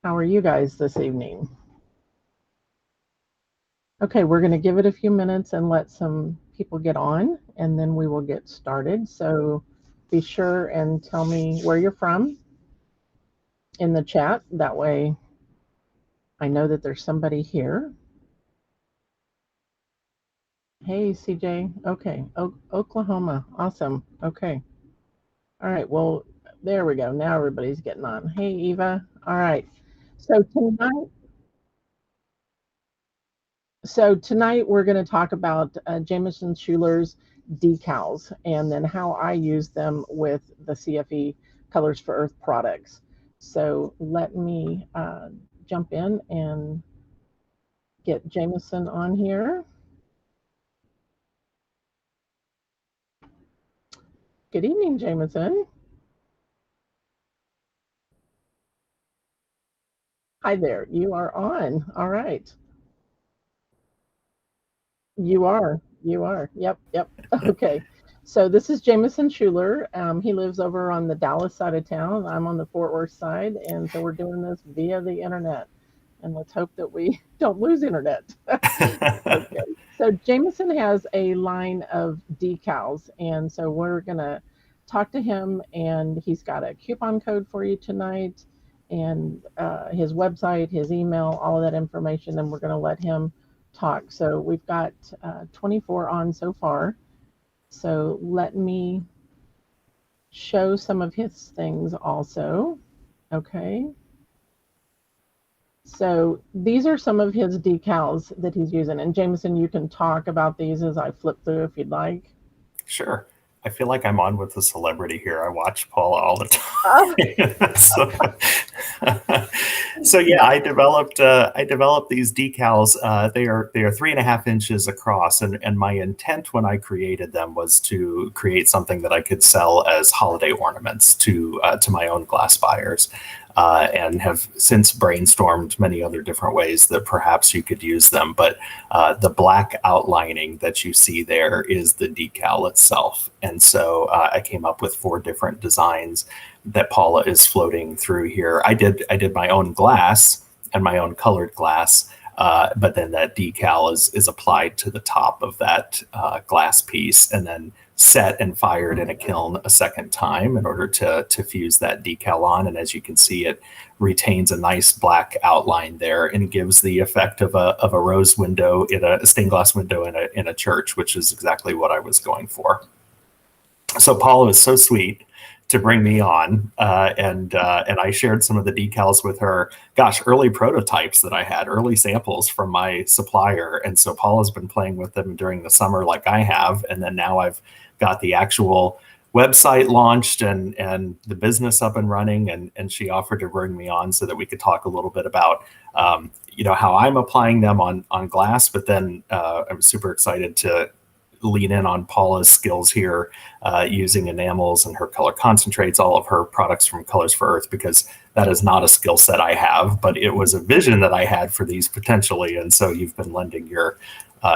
How are you guys this evening? Okay, we're going to give it a few minutes and let some people get on, and then we will get started. So be sure and tell me where you're from in the chat. That way I know that there's somebody here. Hey, CJ. Okay, Oklahoma. Awesome. Okay. All right. Well, there we go. Now everybody's getting on. Hey, Eva. All right. So tonight, tonight we're going to talk about Jamison Schuler's decals and then how I use them with the CFE Colors for Earth products. So let me jump in and get Jamison on here. Good evening, Jamison. Hi there. You are on. All right. You are. You are. Yep. Yep. Okay. So this is Jamison Schuler. He lives over on the Dallas side of town. I'm on the Fort Worth side, and so we're doing this via the internet. And let's hope that we don't lose internet. Okay. So Jamison has a line of decals, and so we're gonna talk to him, and he's got a coupon code for you tonight, and his website, his email, all of that information, and we're gonna let him talk. So we've got 24 on so far. So let me show some of his things also. Okay. So these are some of his decals that he's using. And Jameson, you can talk about these as I flip through if you'd like. Sure. I feel like I'm on with a celebrity here. I watch Paula all the Oh, time. So yeah, I developed these decals. They are 3.5 inches across, and my intent when I created them was to create something that I could sell as holiday ornaments to my own glass buyers. And have since brainstormed many other different ways that perhaps you could use them. But the black outlining that you see there is the decal itself. And so I came up with 4 different designs that Paula is floating through here. I did my own glass and my own colored glass. But then that decal is applied to the top of that glass piece and then set and fired in a kiln a second time in order to fuse that decal on. And as you can see, it retains a nice black outline there and gives the effect of a rose window in a stained glass window in a church, which is exactly what I was going for. So Paula was so sweet to bring me on, and I shared some of the decals with her. Gosh, early prototypes that I had, early samples from my supplier, and so Paula's been playing with them during the summer, like I have, and then now I've got the actual website launched and the business up and running, and she offered to bring me on so that we could talk a little bit about how I'm applying them on glass, but then I'm super excited to lean in on Paula's skills here using enamels and her color concentrates, all of her products from Colors for Earth, because that is not a skill set I have, but it was a vision that I had for these potentially. And so you've been lending your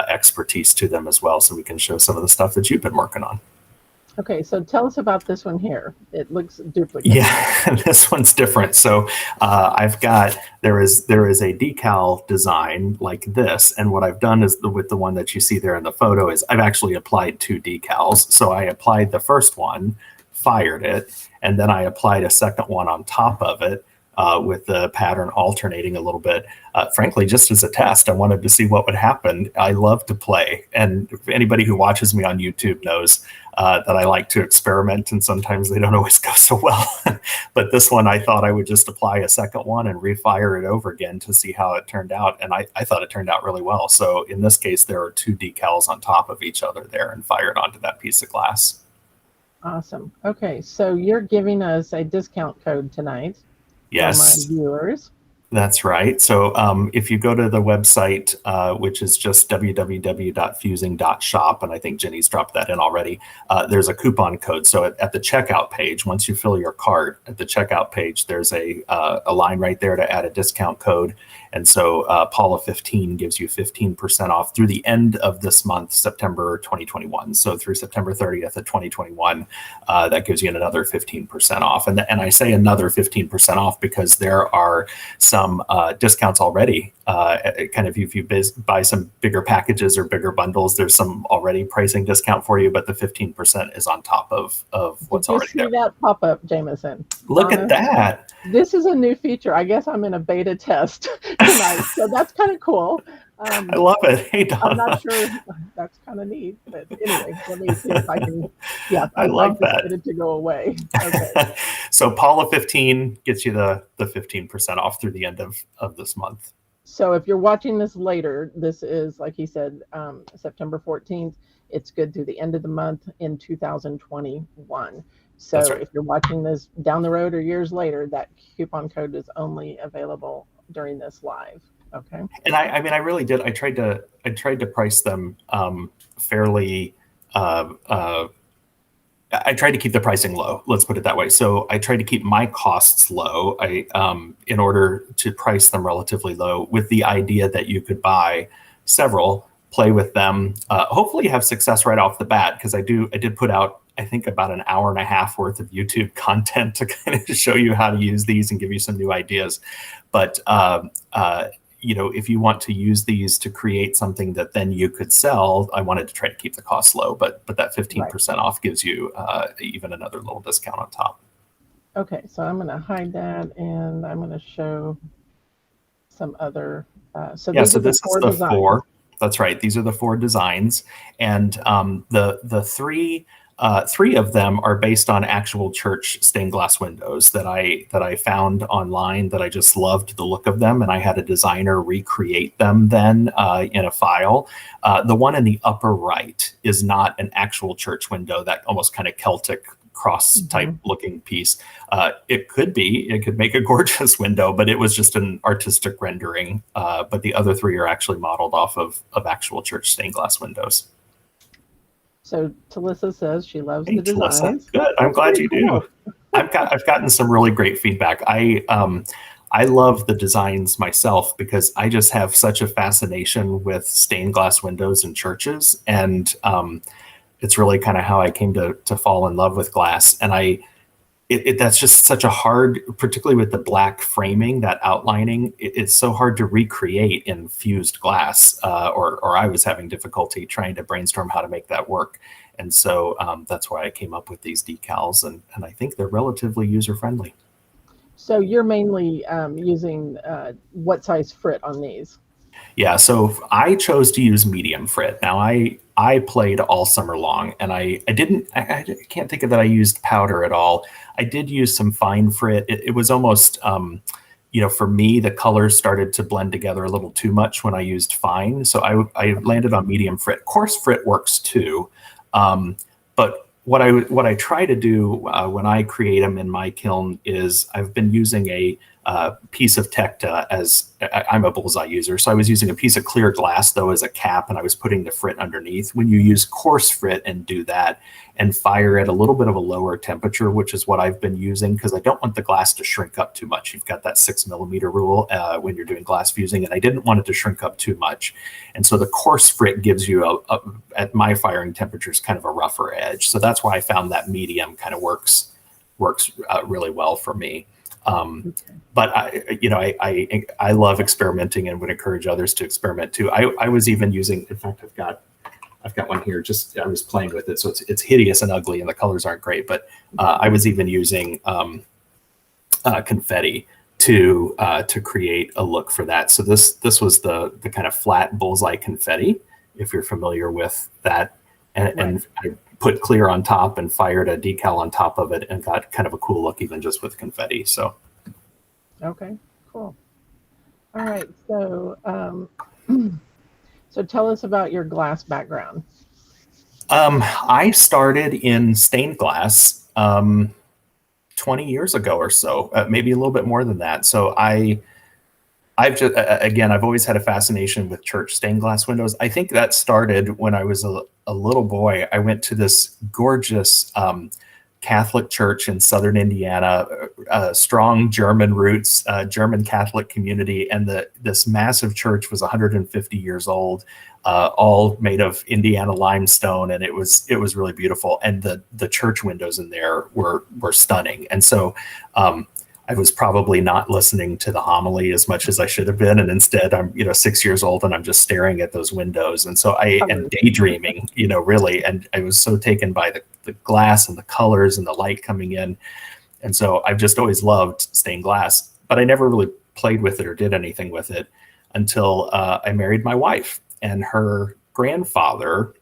expertise to them as well, so we can show some of the stuff that you've been working on. okay. So tell us about this one here. It looks duplicate. Yeah, this one's different. So I've got there is a decal design like this, and what I've done is with the one that you see there in the photo is I've actually applied 2 decals. So I applied the first one, fired it, and then I applied a second one on top of it. With the pattern alternating a little bit, frankly, just as a test, I wanted to see what would happen. I love to play, and anybody who watches me on YouTube knows that I like to experiment, and sometimes they don't always go so well. But this one, I thought I would just apply a second one and refire it over again to see how it turned out, and I thought it turned out really well. So in this case, there are 2 decals on top of each other there and fired onto that piece of glass. Awesome. Okay. So you're giving us a discount code tonight for my Yes, viewers. That's right. So if you go to the website, which is just www.fusing.shop, and I think Jenny's dropped that in already, there's a coupon code. So at the checkout page, once you fill your cart, at the checkout page, there's a line right there to add a discount code. And so Paula 15 gives you 15% off through the end of this month, September 2021. So through September 30th of 2021, that gives you another 15% off. And I say another 15% off because there are some discounts already. Kind of if you buy some bigger packages or bigger bundles, there's some already pricing discount for you, but the 15% is on top of what's already there. Did you see that pop up, Jamison? Look at that. This is a new feature. I guess I'm in a beta test tonight, so that's kind of cool. I love it. Hey, Donna. I'm not sure. That's kind of neat, but anyway, let me see if I can. Yeah, I love that. It to go away. Okay. So Paula 15 gets you the 15% off through the end of this month. So if you're watching this later, this is, like he said, September 14th. It's good through the end of the month in 2021. So That's right. If you're watching this down the road or years later, that coupon code is only available during this live. Okay. And I mean, I really did. I tried to price them fairly. I tried to keep the pricing low. Let's put it that way. So I tried to keep my costs low. In order to price them relatively low, with the idea that you could buy several, play with them, hopefully have success right off the bat. Because I did put out, I think, about an hour and a half worth of YouTube content to kind of show you how to use these and give you some new ideas. But if you want to use these to create something that then you could sell, I wanted to try to keep the cost low, but that 15% off gives you even another little discount on top. Okay, so I'm going to hide that, and I'm going to show some other. So this is the four. That's right. These are the 4 designs, and the three of them are based on actual church stained glass windows that I found online, that I just loved the look of them, and I had a designer recreate them then in a file. The one in the upper right is not an actual church window, that almost kind of Celtic cross type looking piece. It could make a gorgeous window, but it was just an artistic rendering. But the other 3 are actually modeled off of actual church stained glass windows. So Talissa says she loves the designs. Talissa. Good. I'm glad you do. I've gotten some really great feedback. I love the designs myself because I just have such a fascination with stained glass windows in churches, and it's really kind of how I came to fall in love with glass. And that's just such a hard, particularly with the black framing, that outlining, it's so hard to recreate in fused glass, or I was having difficulty trying to brainstorm how to make that work. And so that's why I came up with these decals, and I think they're relatively user-friendly. So you're mainly using what size frit on these? Yeah, so I chose to use medium frit. Now I played all summer long, and I can't think of that I used powder at all. I did use some fine frit. It was almost, for me, the colors started to blend together a little too much when I used fine. So I landed on medium frit. Coarse frit works too, but what I try to do when I create them in my kiln is I've been using a piece of Tecta as I'm a bullseye user. So I was using a piece of clear glass though as a cap, and I was putting the frit underneath. When you use coarse frit and do that and fire at a little bit of a lower temperature, which is what I've been using, because I don't want the glass to shrink up too much. You've got that 6 millimeter rule when you're doing glass fusing, and I didn't want it to shrink up too much. And so the coarse frit gives you at my firing temperatures kind of a rougher edge. So that's why I found that medium kind of works really well for me. But I love experimenting and would encourage others to experiment too. I was even using, in fact, I've got one here. Just I was playing with it, so it's hideous and ugly, and the colors aren't great. But I was even using confetti to create a look for that. So this was the kind of flat bullseye confetti, if you're familiar with that, and I put clear on top and fired a decal on top of it and got kind of a cool look even just with confetti. So okay, cool. All right, so so tell us about your glass background. I started in stained glass 20 years ago or so, maybe a little bit more than that. So I I've just, again, I've always had a fascination with church stained glass windows. I think that started when I was a little boy. I went to this gorgeous Catholic church in southern Indiana, strong German roots, German Catholic community, and this massive church was 150 years old, all made of Indiana limestone, and it was really beautiful. And the church windows in there were stunning. And so I was probably not listening to the homily as much as I should have been. And instead I'm, 6 years old and I'm just staring at those windows. And so I am daydreaming, really. And I was so taken by the glass and the colors and the light coming in. And so I've just always loved stained glass, but I never really played with it or did anything with it until I married my wife. And her grandfather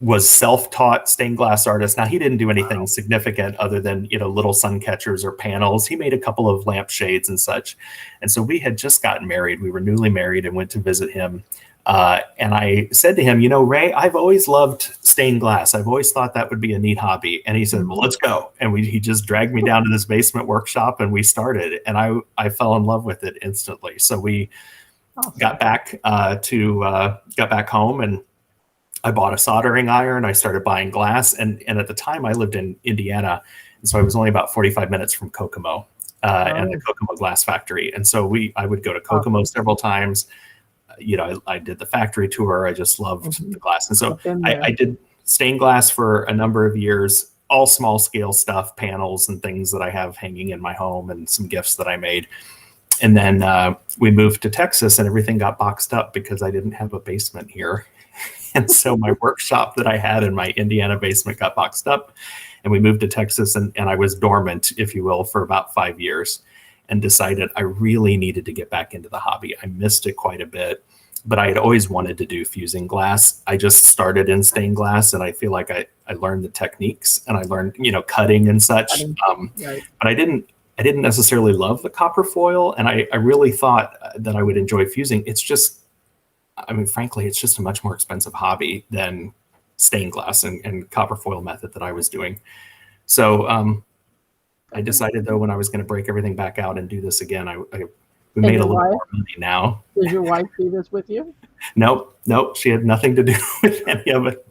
was self-taught stained glass artist. Now, he didn't do anything significant other than, little sun catchers or panels. He made a couple of lampshades and such. And so we had just gotten married. We were newly married and went to visit him. And I said to him, Ray, I've always loved stained glass. I've always thought that would be a neat hobby. And he said, well, let's go. And he just dragged me down to this basement workshop and we started. And I fell in love with it instantly. So we got back home, and I bought a soldering iron. I started buying glass. And at the time I lived in Indiana. And so I was only about 45 minutes from Kokomo and the Kokomo glass factory. And so I would go to Kokomo several times. I did the factory tour. I just loved the glass. And so I did stained glass for a number of years, all small scale stuff, panels and things that I have hanging in my home and some gifts that I made. And then we moved to Texas and everything got boxed up because I didn't have a basement here. And so my workshop that I had in my Indiana basement got boxed up, and we moved to Texas, and I was dormant, if you will, for about 5 years, and decided I really needed to get back into the hobby. I missed it quite a bit, but I had always wanted to do fusing glass. I just started in stained glass, and I feel like I learned the techniques and I learned, cutting and such. But I didn't necessarily love the copper foil, and I really thought that I would enjoy fusing. It's just, frankly, it's just a much more expensive hobby than stained glass and copper foil method that I was doing. So I decided, though, when I was going to break everything back out and do this again, we made a little more money now. Did your wife do this with you? Nope. She had nothing to do with any of it.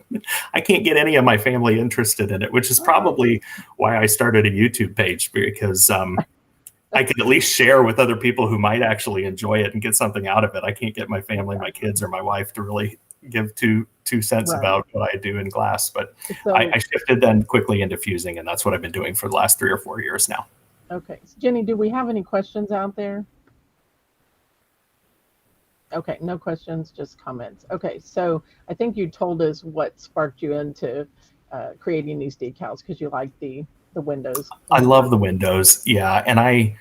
I can't get any of my family interested in it, which is probably why I started a YouTube page, because I could at least share with other people who might actually enjoy it and get something out of it. I can't get my family, my kids, or my wife to really give two cents about what I do in glass. But so, I shifted then quickly into fusing, and that's what I've been doing for the last 3 or 4 years now. Okay. So Jenny, do we have any questions out there? Okay, no questions, just comments. Okay, so I think you told us what sparked you into creating these decals, because you like the windows. I love the windows, yeah. And I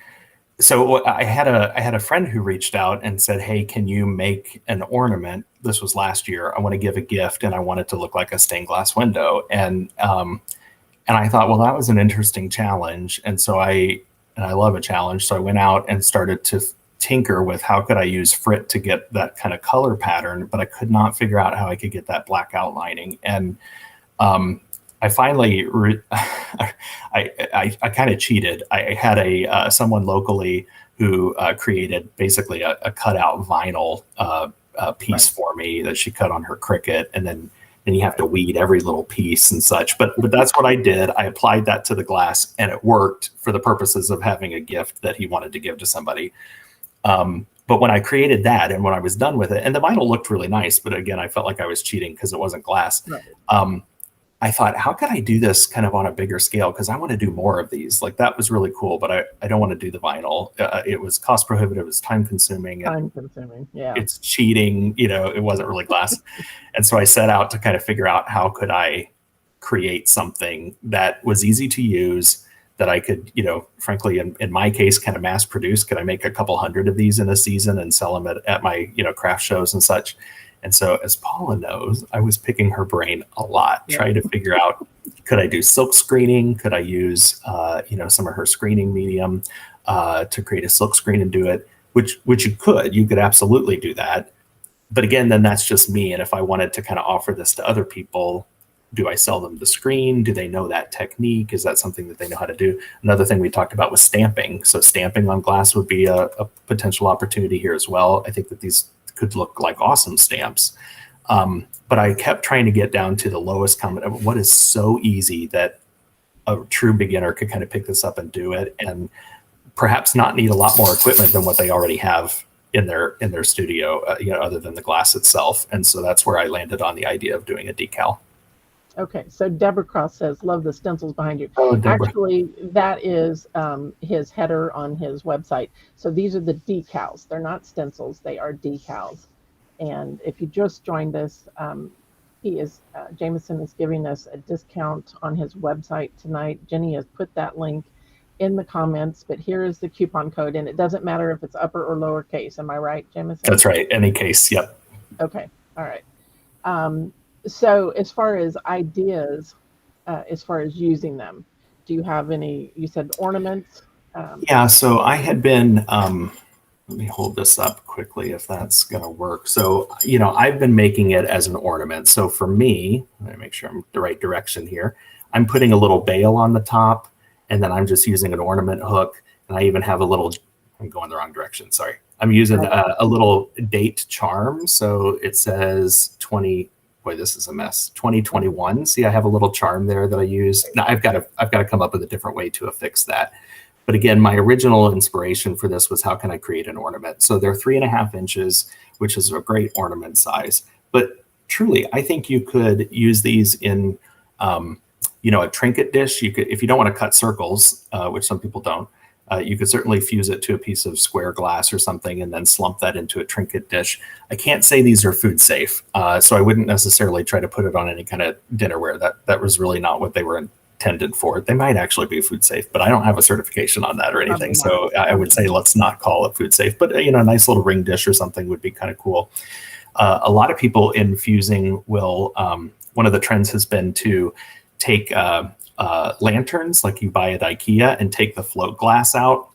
had a friend who reached out and said, hey, can you make an ornament? This was last year. I want to give a gift, and I want it to look like a stained glass window. And I thought, well, that was an interesting challenge. And so I love a challenge. So I went out and started to tinker with how could I use Frit to get that kind of color pattern, but I could not figure out how I could get that black outlining. And I finally, I kind of cheated. I had someone locally who created basically a cutout vinyl piece for me that she cut on her Cricut, and then you have to weed every little piece and such. But that's what I did. I applied that to the glass, and it worked for the purposes of having a gift that he wanted to give to somebody. But when I created that, and when I was done with it, and the vinyl looked really nice, but again, I felt like I was cheating because it wasn't glass. I thought, how could I do this kind of on a bigger scale? Because I want to do more of these. Like, that was really cool, but I don't want to do the vinyl. It was cost prohibitive. It was time consuming. Yeah. It's cheating. It wasn't really glass. And so I set out to kind of figure out how could I create something that was easy to use, that I could, frankly, in my case, kind of mass produce. Could I make a couple hundred of these in a season and sell them at my, craft shows and such? And so, as Paula knows, I was picking her brain a lot, trying to figure out, could I do silk screening? Could I use, some of her screening medium to create a silk screen and do it? Which you could absolutely do that. But again, then that's just me. And if I wanted to kind of offer this to other people, do I sell them the screen? Do they know that technique? Is that something that they know how to do? Another thing we talked about was stamping. So stamping on glass would be a potential opportunity here as well. I think that these could look like awesome stamps. But I kept trying to get down to the lowest common of what is so easy that a true beginner could kind of pick this up and do it, and perhaps not need a lot more equipment than what they already have in their studio, other than the glass itself. And so that's where I landed on the idea of doing a decal. Okay, so Deborah Cross says, love the stencils behind you. Oh, Deborah. Actually, that is his header on his website. So these are the decals. They're not stencils, they are decals. And if you just joined us, Jamison is giving us a discount on his website tonight. Jenny has put that link in the comments, but here is the coupon code, and it doesn't matter if it's upper or lowercase. Am I right, Jamison? That's right. Any case. Yep. Okay. All right. So as far as ideas, as far as using them, do you have any? You said ornaments. Yeah. So I had been. Let me hold this up quickly if that's going to work. So, I've been making it as an ornament. So for me, let me make sure I'm the right direction here. I'm putting a little bail on the top, and then I'm just using an ornament hook. And I even have a little, I'm going the wrong direction. Sorry. I'm using a little date charm. So it says 20, boy, this is a mess. 2021. See, I have a little charm there that I use. Now I've got to come up with a different way to affix that. But again, my original inspiration for this was how can I create an ornament? So they're 3.5 inches, which is a great ornament size. But truly, I think you could use these in, a trinket dish. You could, if you don't want to cut circles, which some people don't, you could certainly fuse it to a piece of square glass or something and then slump that into a trinket dish. I can't say these are food safe, so I wouldn't necessarily try to put it on any kind of dinnerware. That was really not what they were intended for. They might actually be food safe, but I don't have a certification on that or anything. So I would say let's not call it food safe, but a nice little ring dish or something would be kind of cool. A lot of people in fusing will, one of the trends has been to take lanterns like you buy at IKEA and take the float glass out.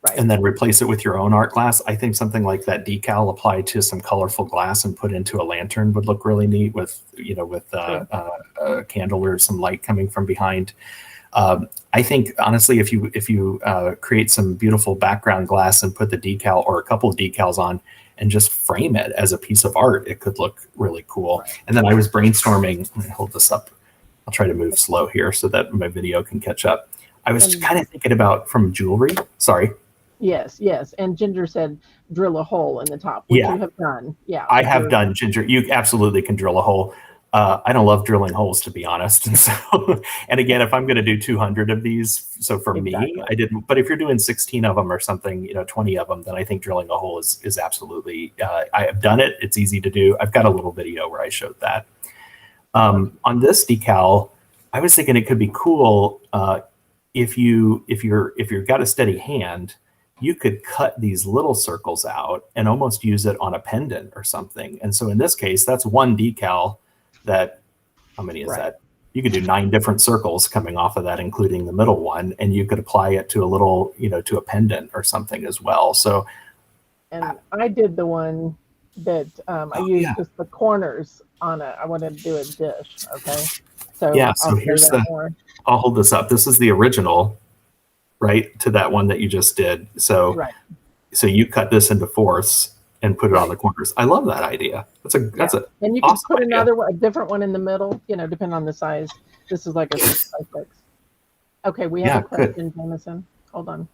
Right. And then replace it with your own art glass. I think something like that decal applied to some colorful glass and put into a lantern would look really neat with a candle or some light coming from behind. I think honestly, if you create some beautiful background glass and put the decal or a couple of decals on and just frame it as a piece of art, it could look really cool. Right. And then I was brainstorming. Let me hold this up. I'll try to move slow here so that my video can catch up. I was kind of thinking about from jewelry. Sorry. Yes. And Ginger said drill a hole in the top, which you have done. Yeah. I have done, Ginger. You absolutely can drill a hole. I don't love drilling holes, to be honest. And so, and again, if I'm going to do 200 of these, so for me, I didn't. But if you're doing 16 of them or something, 20 of them, then I think drilling a hole is absolutely. I have done it. It's easy to do. I've got a little video where I showed that. On this decal, I was thinking it could be cool if you've got a steady hand. You could cut these little circles out and almost use it on a pendant or something. And so in this case, that's one decal that, how many is that? You could do 9 different circles coming off of that, including the middle one. And you could apply it to a little, to a pendant or something as well. So. And I did the one that I used just the corners on it. I wanted to do a dish. Okay. So so here's I'll hold this up. This is the original, right, to that one that you just did. So, so you cut this into fourths and put it on the corners. I love that idea. That's a and you can put another one, a different one in the middle, depending on the size. This is like a 6x6. Okay, we have a question, Jamison. Hold on.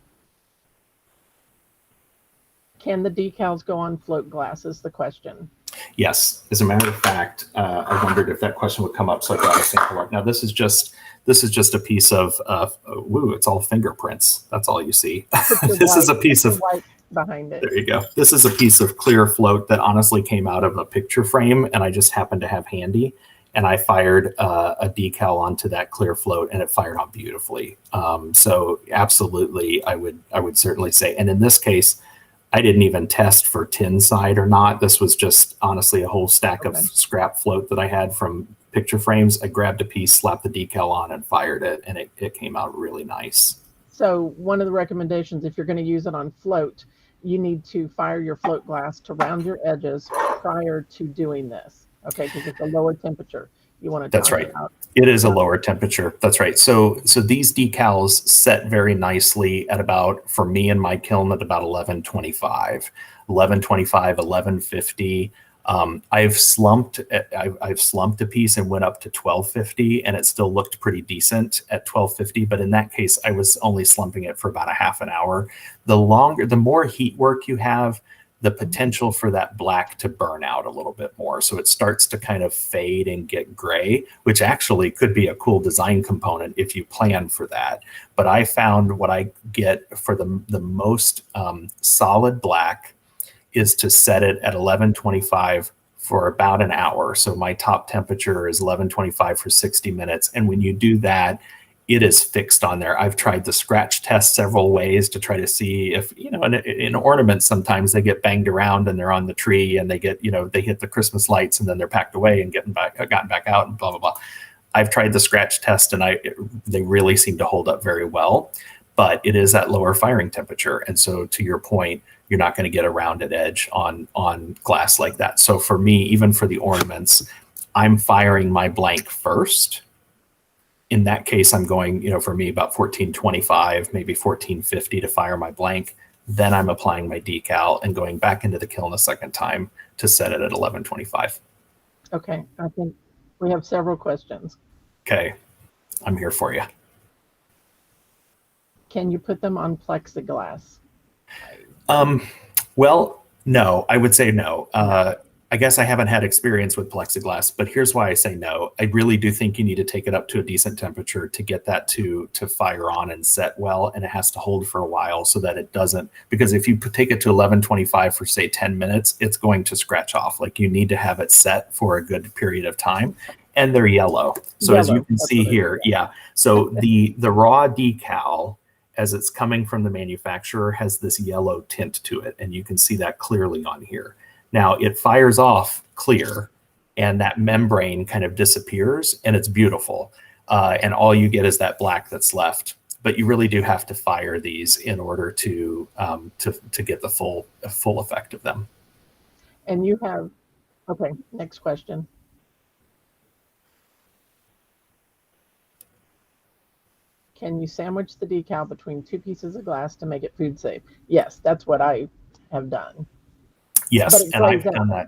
Can the decals go on float glass is the question. Yes. As a matter of fact, I wondered if that question would come up, so I got a sample art. Now this is just a piece of it's all fingerprints. That's all you see. This is a piece of white behind it. There you go. This is a piece of clear float that honestly came out of a picture frame, and I just happened to have handy. And I fired a decal onto that clear float, and it fired on beautifully. So absolutely, I would certainly say. And in this case, I didn't even test for tin side or not. This was just honestly a whole stack of scrap float that I had from picture frames. I grabbed a piece, slapped the decal on, and fired it, and it came out really nice. So one of the recommendations, if you're going to use it on float, you need to fire your float glass to round your edges prior to doing this, okay, because it's a lower temperature. you want to That's talk right. about. It is a lower temperature. That's right. So these decals set very nicely at about, for me and my kiln, at about 1125, 1125, 1150. I've slumped a piece and went up to 1250, and it still looked pretty decent at 1250. But in that case, I was only slumping it for about a half an hour. The more heat work you have, the potential for that black to burn out a little bit more. So it starts to kind of fade and get gray, which actually could be a cool design component if you plan for that. But I found what I get for the most solid black is to set it at 1125 for about an hour. So my top temperature is 1125 for 60 minutes. And when you do that, it is fixed on there. I've tried the scratch test several ways to try to see if, in ornaments, sometimes they get banged around and they're on the tree and they get, they hit the Christmas lights and then they're packed away and gotten back out and blah, blah, blah. I've tried the scratch test and they really seem to hold up very well, but it is at lower firing temperature. And so to your point, you're not going to get a rounded edge on glass like that. So for me, even for the ornaments, I'm firing my blank first. In that case, I'm going, for me, about 1425, maybe 1450 to fire my blank. Then I'm applying my decal and going back into the kiln a second time to set it at 1125. Okay, I think we have several questions. Okay, I'm here for you. Can you put them on plexiglass? Well, no, I would say no. I guess I haven't had experience with plexiglass, but here's why I say no. I really do think you need to take it up to a decent temperature to get that to fire on and set well, and it has to hold for a while so that it doesn't, because if you take it to 1125 for say 10 minutes, it's going to scratch off. Like, you need to have it set for a good period of time, and they're yellow. So as you can see here, yeah. So the raw decal, as it's coming from the manufacturer, has this yellow tint to it, and you can see that clearly on here. Now it fires off clear, and that membrane kind of disappears, and it's beautiful. And all you get is that black that's left. But you really do have to fire these in order to get the full effect of them. And you have, okay, next question. Can you sandwich the decal between two pieces of glass to make it food safe? Yes, that's what I have done. Yes, and I've done that.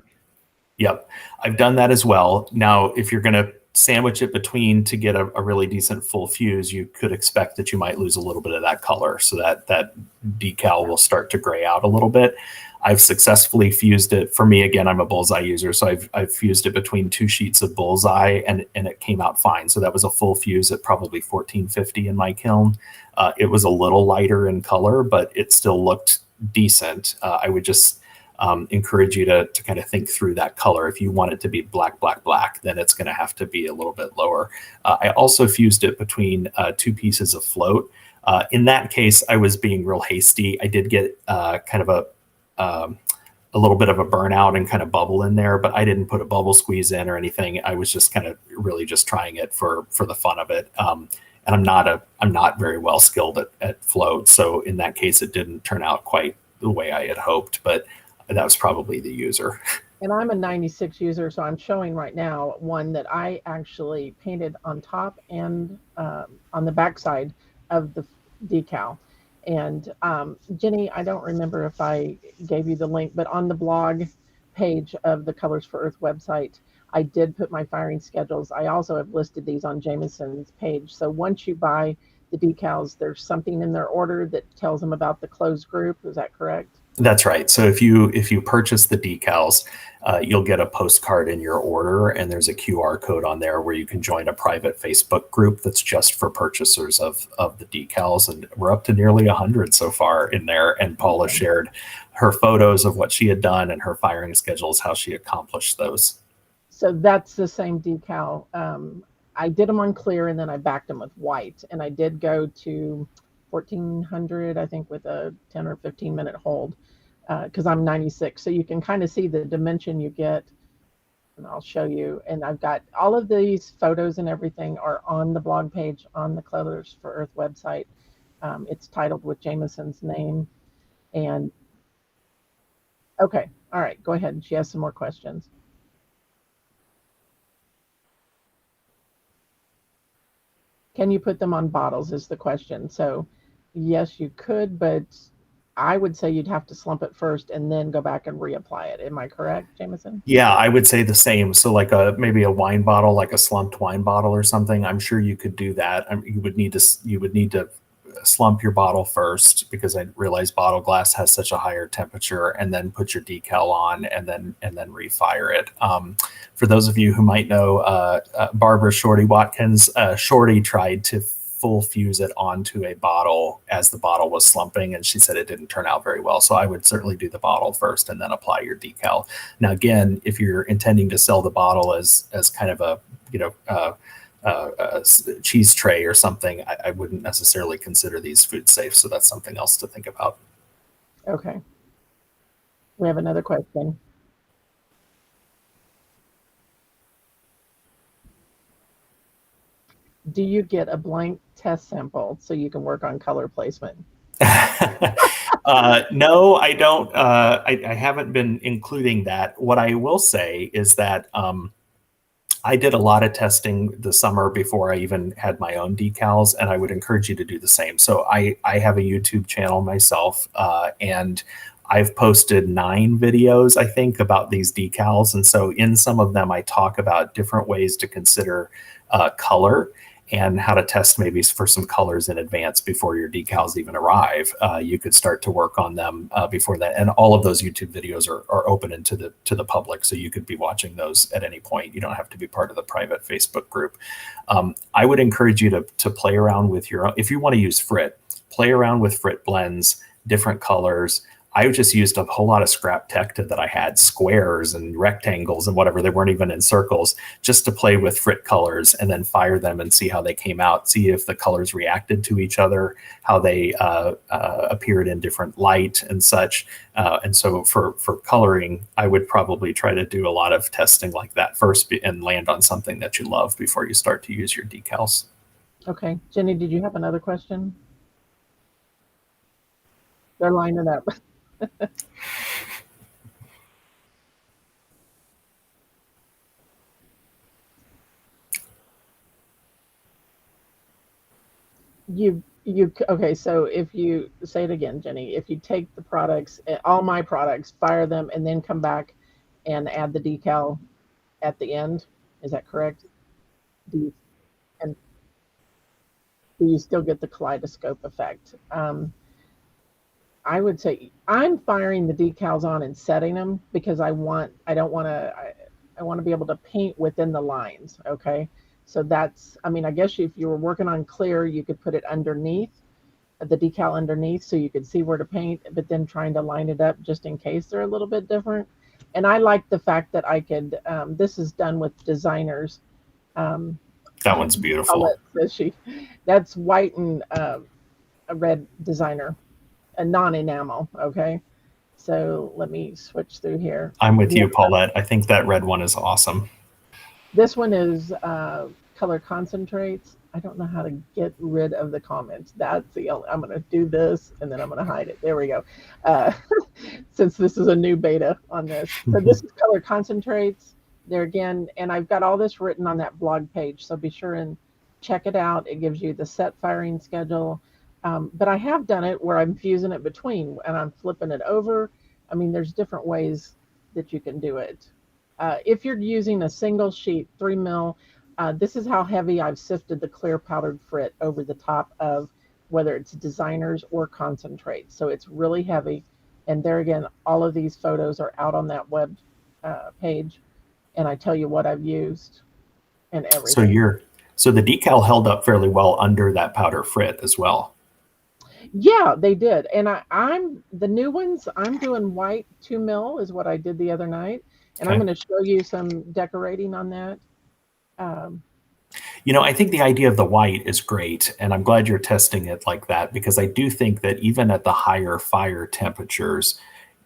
Yep, I've done that as well. Now, if you're going to sandwich it between to get a really decent full fuse, you could expect that you might lose a little bit of that color, so that decal will start to gray out a little bit. I've successfully fused it. For me, again, I'm a bullseye user, so I've fused it between two sheets of bullseye, and it came out fine. So that was a full fuse at probably 1450 in my kiln. It was a little lighter in color, but it still looked decent. I would just encourage you to kind of think through that color. If you want it to be black, black, black, then it's going to have to be a little bit lower. I also fused it between two pieces of float. In that case, I was being real hasty. I did get kind of a little bit of a burnout and kind of bubble in there, but I didn't put a bubble squeeze in or anything. I was just kind of really just trying it for the fun of it. And I'm not very well skilled at float. So in that case, it didn't turn out quite the way I had hoped, but that was probably the user. And I'm a 96 user, so I'm showing right now one that I actually painted on top and on the backside of the decal. And Jenny, I don't remember if I gave you the link, but on the blog page of the Colors for Earth website, I did put my firing schedules. I also have listed these on Jamison's page. So once you buy the decals, there's something in their order that tells them about the closed group. Is that correct? That's right. So if you purchase the decals, you'll get a postcard in your order, and there's a QR code on there where you can join a private Facebook group that's just for purchasers of the decals. And we're up to nearly 100 so far in there. And Paula shared her photos of what she had done and her firing schedules, how she accomplished those. So that's the same decal. I did them on clear, and then I backed them with white. And I did go to 1400, I think, with a 10 or 15 minute hold, because I'm 96. So you can kind of see the dimension you get, and I'll show you. And I've got all of these photos and everything are on the blog page on the Colors for Earth website. It's titled with Jamison's name. And okay, all right, go ahead. She has some more questions. Can you put them on bottles is the question. So yes, you could, but I would say you'd have to slump it first and then go back and reapply it. Am I correct, Jameson? Yeah, I would say the same. So like a maybe a wine bottle, like a slumped wine bottle or something. I'm sure you could do that. You would need to slump your bottle first because I realize bottle glass has such a higher temperature, and then put your decal on, and then refire it. For those of you who might know Barbara Shorty Watkins, Shorty tried to full fuse it onto a bottle as the bottle was slumping, and she said it didn't turn out very well. So I would certainly do the bottle first and then apply your decal. Now again, if you're intending to sell the bottle as kind of a a cheese tray or something, I wouldn't necessarily consider these food safe. So that's something else to think about. Okay. We have another question. Do you get a blank test sample so you can work on color placement? No, I don't. I haven't been including that. What I will say is that I did a lot of testing the summer before I even had my own decals, and I would encourage you to do the same. So I have a YouTube channel myself, and I've posted 9 videos, I think, about these decals. And so in some of them, I talk about different ways to consider color and how to test maybe for some colors in advance before your decals even arrive. You could start to work on them before that. And all of those YouTube videos are open into the public. So you could be watching those at any point. You don't have to be part of the private Facebook group. I would encourage you to play around with your own. If you want to use Frit, play around with Frit blends, different colors. I just used a whole lot of scrap Tecta that I had, squares and rectangles and whatever. They weren't even in circles, just to play with Frit colors and then fire them and see how they came out, see if the colors reacted to each other, how they appeared in different light and such. And so for coloring, I would probably try to do a lot of testing like that first and land on something that you love before you start to use your decals. Okay. Jenny, did you have another question? They're lining up. You okay, so if you say it again, Jenny, if you take the products, all my products, fire them and then come back and add the decal at the end, is that correct? Do you, and do you still get the kaleidoscope effect? I would say I'm firing the decals on and setting them because I don't want to, I want to be able to paint within the lines. Okay. So that's, I mean, I guess if you were working on clear, you could put it underneath the decal underneath so you could see where to paint, but then trying to line it up just in case they're a little bit different. And I like the fact that I could, this is done with designers. That one's beautiful. Says she. That's white and a red designer, a non-enamel. Okay. So let me switch through here. I'm with you, Paulette. I think that red one is awesome. This one is color concentrates. I don't know how to get rid of the comments. That's the only, I'm going to do this and then I'm going to hide it. There we go. Since this is a new beta on this. So this is color concentrates there again. And I've got all this written on that blog page. So be sure and check it out. It gives you the set firing schedule. But I have done it where I'm fusing it between and I'm flipping it over. I mean, there's different ways that you can do it. If you're using a single sheet 3 mil, this is how heavy I've sifted the clear powdered Frit over the top of whether it's designers or concentrate. So it's really heavy. And there again, all of these photos are out on that web page. And I tell you what I've used and everything. So the decal held up fairly well under that powder Frit as well. Yeah, they did. And I'm the new ones, I'm doing white 2 mil is what I did the other night. And okay. I'm going to show you some decorating on that. You know, I think the idea of the white is great, and I'm glad you're testing it like that, because I do think that even at the higher fire temperatures,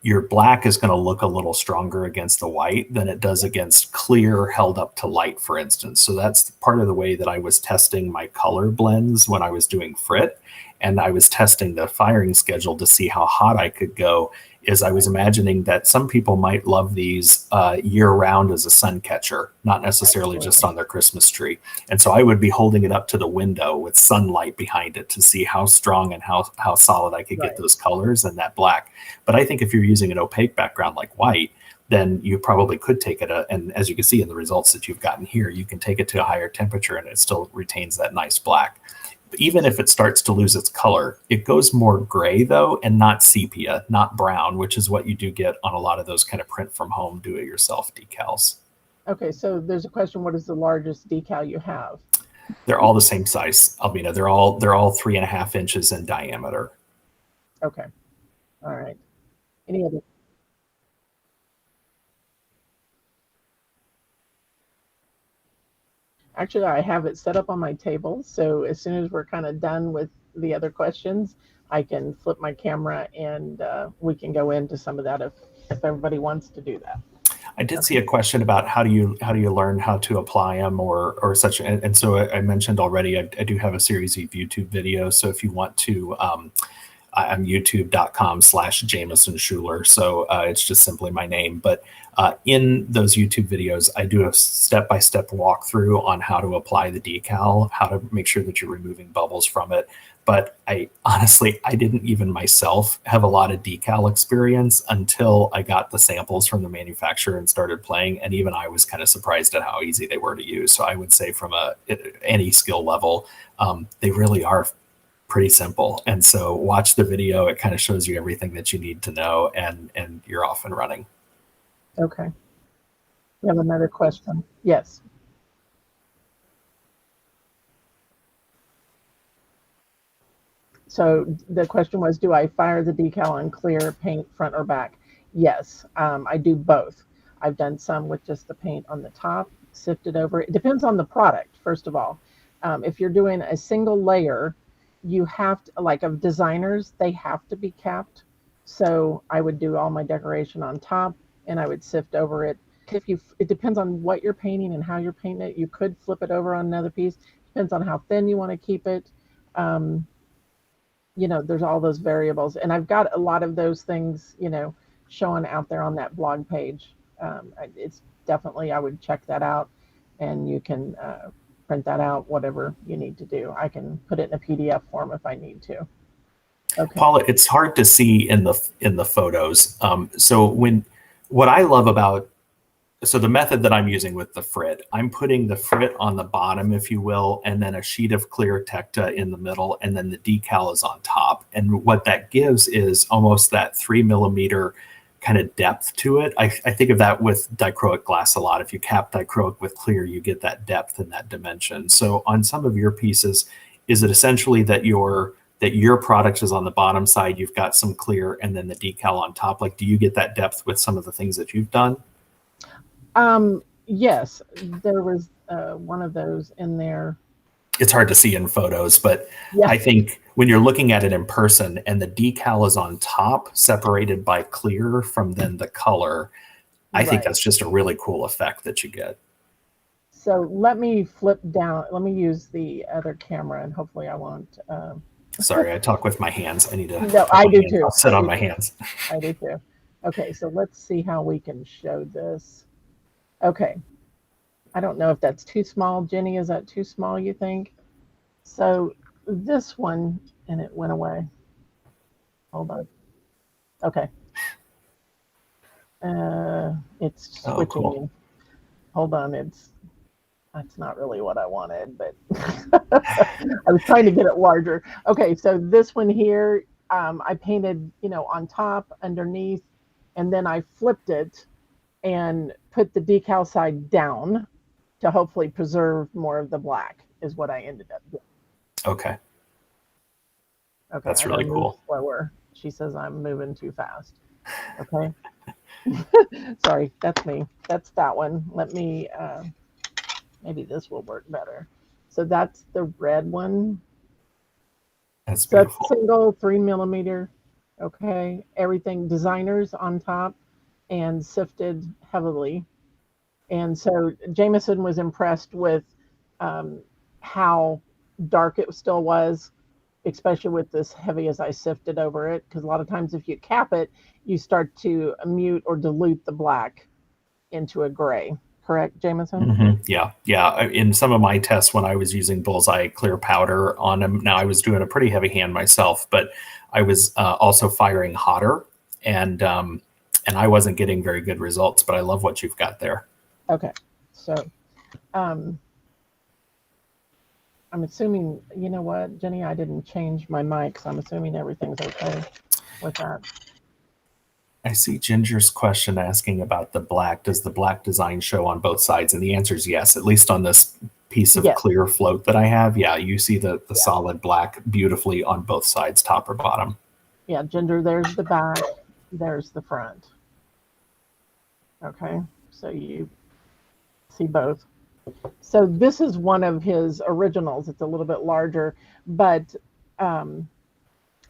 your black is going to look a little stronger against the white than it does against clear held up to light, for instance. So that's part of the way that I was testing my color blends when I was doing Frit. and I was testing the firing schedule to see how hot I could go, is I was imagining that some people might love these year round as a sun catcher, not necessarily just on their Christmas tree. And so I would be holding it up to the window with sunlight behind it to see how strong and how solid I could get those colors and that black. But I think if you're using an opaque background like white, then you probably could take it, and as you can see in the results that you've gotten here, you can take it to a higher temperature and it still retains that nice black. Even if it starts to lose its color, it goes more gray though, and not sepia, not brown, which is what you do get on a lot of those kind of print from home, do it yourself decals. Okay, so there's a question: what is the largest decal you have? They're all the same size, Albina. They're all 3.5 inches in diameter. Okay, all right. Any other? Actually, I have it set up on my table, so as soon as we're kind of done with the other questions, I can flip my camera and we can go into some of that if everybody wants to do that. I did see a question about how do you learn how to apply them or such, and so I mentioned already I do have a series of YouTube videos. So if you want to, I'm youtube.com/Jamison Schuler. So it's just simply my name. But in those YouTube videos, I do a step-by-step walkthrough on how to apply the decal, how to make sure that you're removing bubbles from it. But I didn't even myself have a lot of decal experience until I got the samples from the manufacturer and started playing. And even I was kind of surprised at how easy they were to use. So I would say from any skill level, they really are pretty simple. And so watch the video. It kind of shows you everything that you need to know, and you're off and running. Okay. We have another question. Yes. So the question was, do I fire the decal on clear paint front or back? Yes, I do both. I've done some with just the paint on the top, sifted over. It depends on the product, first of all. If you're doing a single layer, you have to, like of designers, they have to be capped. So I would do all my decoration on top and I would sift over it. It depends on what you're painting and how you're painting it. You could flip it over on another piece. Depends on how thin you want to keep it. Um, there's all those variables, and I've got a lot of those things, showing out there on that blog page. It's definitely, I would check that out, and you can print that out, whatever you need to do. I can put it in a PDF form if I need to. Okay. Paula, it's hard to see in the photos. What I love about the method that I'm using with the Frit, I'm putting the Frit on the bottom, if you will, and then a sheet of clear Tecta in the middle, and then the decal is on top. And what that gives is almost that 3mm kind of depth to it. I think of that with dichroic glass a lot. If you cap dichroic with clear, you get that depth and that dimension. So on some of your pieces, is it essentially that your product is on the bottom side, you've got some clear, and then the decal on top? Like, do you get that depth with some of the things that you've done? Yes, there was one of those in there. It's hard to see in photos, but yeah. I think when you're looking at it in person and the decal is on top, separated by clear from then the color, I think that's just a really cool effect that you get. So let me flip down. Let me use the other camera, and hopefully I won't. Sorry, I talk with my hands. I need to. No, I do too. I'll sit on my hands. I do too. Okay, so let's see how we can show this. Okay. I don't know if that's too small. Jenny, is that too small, you think? So this one, and it went away. Hold on. Okay. It's switching. Cool. Hold on. That's not really what I wanted, but I was trying to get it larger. Okay, so this one here, I painted, on top, underneath, and then I flipped it and put the decal side down to hopefully preserve more of the black, is what I ended up doing. Okay. Okay. That's really cool. Slower. She says I'm moving too fast. Okay. Sorry, that's me. That's that one. Let me, maybe this will work better. So that's the red one. That's beautiful. That's single 3mm. Okay. Everything designers on top and sifted heavily. And so Jamison was impressed with how dark it still was especially with this heavy as I sifted over it, because a lot of times if you cap it, you start to mute or dilute the black into a gray. Correct, Jamison? Yeah, yeah. In some of my tests, when I was using bullseye clear powder on them, now I was doing a pretty heavy hand myself, but I was also firing hotter, and I wasn't getting very good results. But I love what you've got there. Okay, so um, I'm assuming, you know what, Jenny, I didn't change my mic, so I'm assuming everything's okay with that. I see Ginger's question asking about the black. Does the black design show on both sides? And the answer is yes, at least on this piece of Yes. clear float that I have. Yeah, you see the Yeah. solid black beautifully on both sides, top or bottom. Yeah, Ginger, there's the back, there's the front. Okay, so you see both. So this is one of his originals. It's a little bit larger, but um,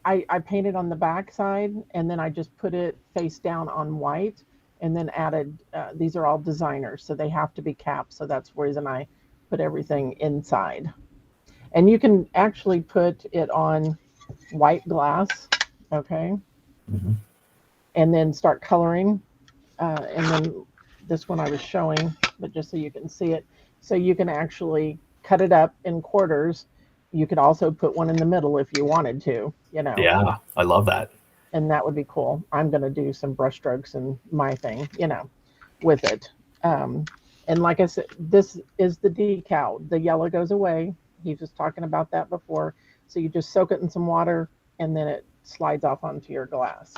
I painted on the back side and then I just put it face down on white and then added, these are all designers, so they have to be capped. So that's the reason I put everything inside. And you can actually put it on white glass, okay? And then start coloring. And then this one I was showing, but just so you can see it. So you can actually cut it up in quarters. You could also put one in the middle if you wanted to, you know. Yeah, I love that. And that would be cool. I'm going to do some brush strokes and my thing, you know, with it. And like I said, this is the decal. The yellow goes away. He was talking about that before. So you just soak it in some water and then it slides off onto your glass.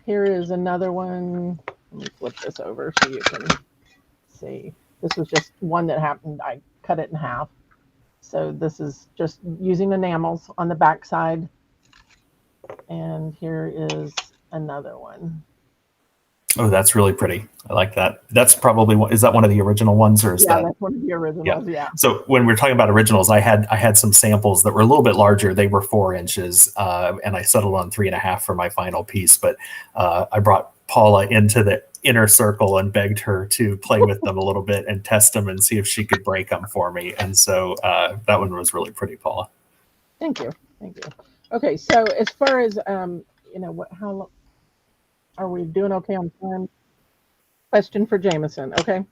Here is another one. Let me flip this over so you can see. This was just one that happened. I cut it in half. So this is just using enamels on the back side. And here is another one. Oh, that's really pretty. I like that. That's probably is that one of the original ones, or is that? That's one of the originals. Yeah. So when we're talking about originals, I had some samples that were a little bit larger. They were 4 inches, and I settled on 3.5 for my final piece. But I brought Paula into the inner circle and begged her to play with them a little bit and test them and see if she could break them for me. And so that one was really pretty, Paula. Thank you. Thank you. Okay, so as far as you know, how are we doing? Okay on time? Question for Jamison. Okay.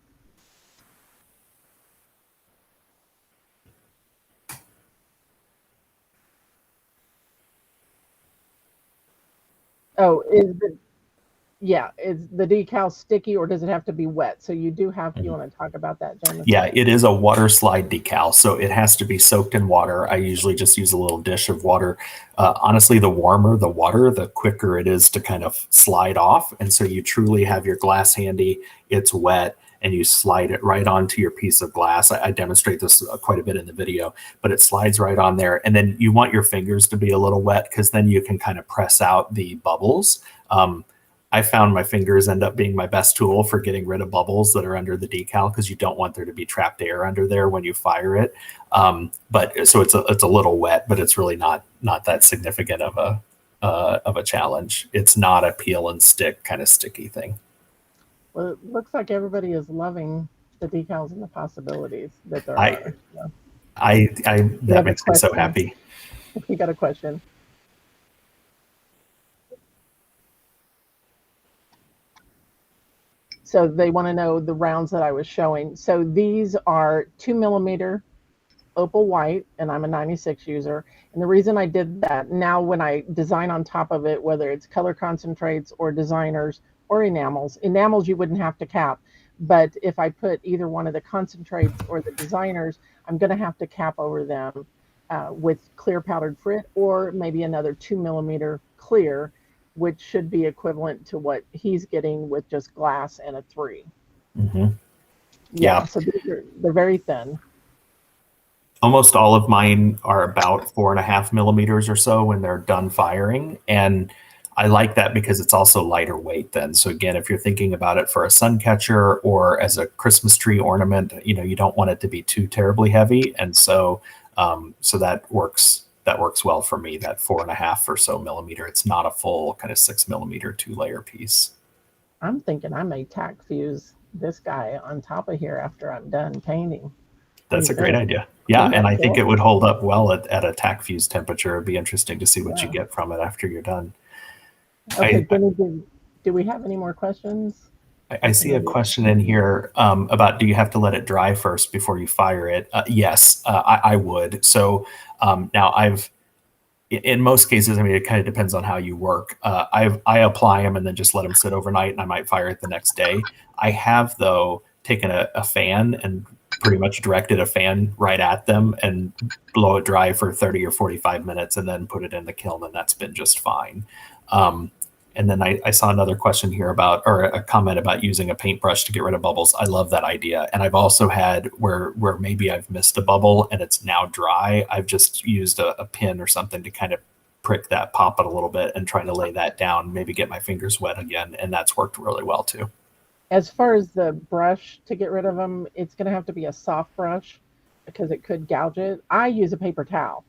Oh, is the decal sticky or does it have to be wet? So you do have. You want to talk about that, Jamison? Yeah, it is a water slide decal, so it has to be soaked in water. I usually just use a little dish of water. Honestly, the warmer the water, the quicker it is to kind of slide off. And so you truly have your glass handy, it's wet, and you slide it right onto your piece of glass. I demonstrate this quite a bit in the video, but it slides right on there. And then you want your fingers to be a little wet because then you can kind of press out the bubbles. I found my fingers end up being my best tool for getting rid of bubbles that are under the decal because you don't want there to be trapped air under there when you fire it. But so it's a little wet, but it's really not that significant of a challenge. It's not a peel and stick kind of sticky thing. Well, it looks like everybody is loving the decals and the possibilities that there are. That makes me so happy. You got a question? So they want to know the rounds that I was showing. So these are 2mm opal white, and I'm a 96 user. And the reason I did that, now when I design on top of it, whether it's color concentrates or designers or enamels you wouldn't have to cap. But if I put either one of the concentrates or the designers, I'm going to have to cap over them with clear powdered Frit or maybe another 2mm clear, which should be equivalent to what he's getting with just glass and a 3. Yeah, so they're very thin. Almost all of mine are about 4.5 millimeters or so when they're done firing. And I like that because it's also lighter weight then. So again, if you're thinking about it for a sun catcher or as a Christmas tree ornament, you don't want it to be too terribly heavy. And so that works well for me, that 4.5 or so millimeter. It's not a full kind of 6mm 2-layer piece. I'm thinking I may tack fuse this guy on top of here after I'm done painting. That's You a great think? idea. Yeah, Isn't and that I think cool? it would hold up well at a tack fuse temperature. It'd be interesting to see what you Yeah. get from it after you're done. Okay, I Jenny, do we have any more questions? I I see know a we question in here about do you have to let it dry first before you fire it? Yes, I would. So now in most cases, I mean, it kind of depends on how you work. I apply them and then just let them sit overnight, and I might fire it the next day. I have though taken a fan and pretty much directed a fan right at them and blow it dry for 30 or 45 minutes, and then put it in the kiln, and that's been just fine. Um, and then I saw another question here about, or a comment about using a paintbrush to get rid of bubbles. I love that idea. And I've also had where maybe I've missed a bubble and it's now dry. I've just used a pin or something to kind of prick that, pop it a little bit and try to lay that down, maybe get my fingers wet again. And that's worked really well too. As far as the brush to get rid of them, it's going to have to be a soft brush because it could gouge it. I use a paper towel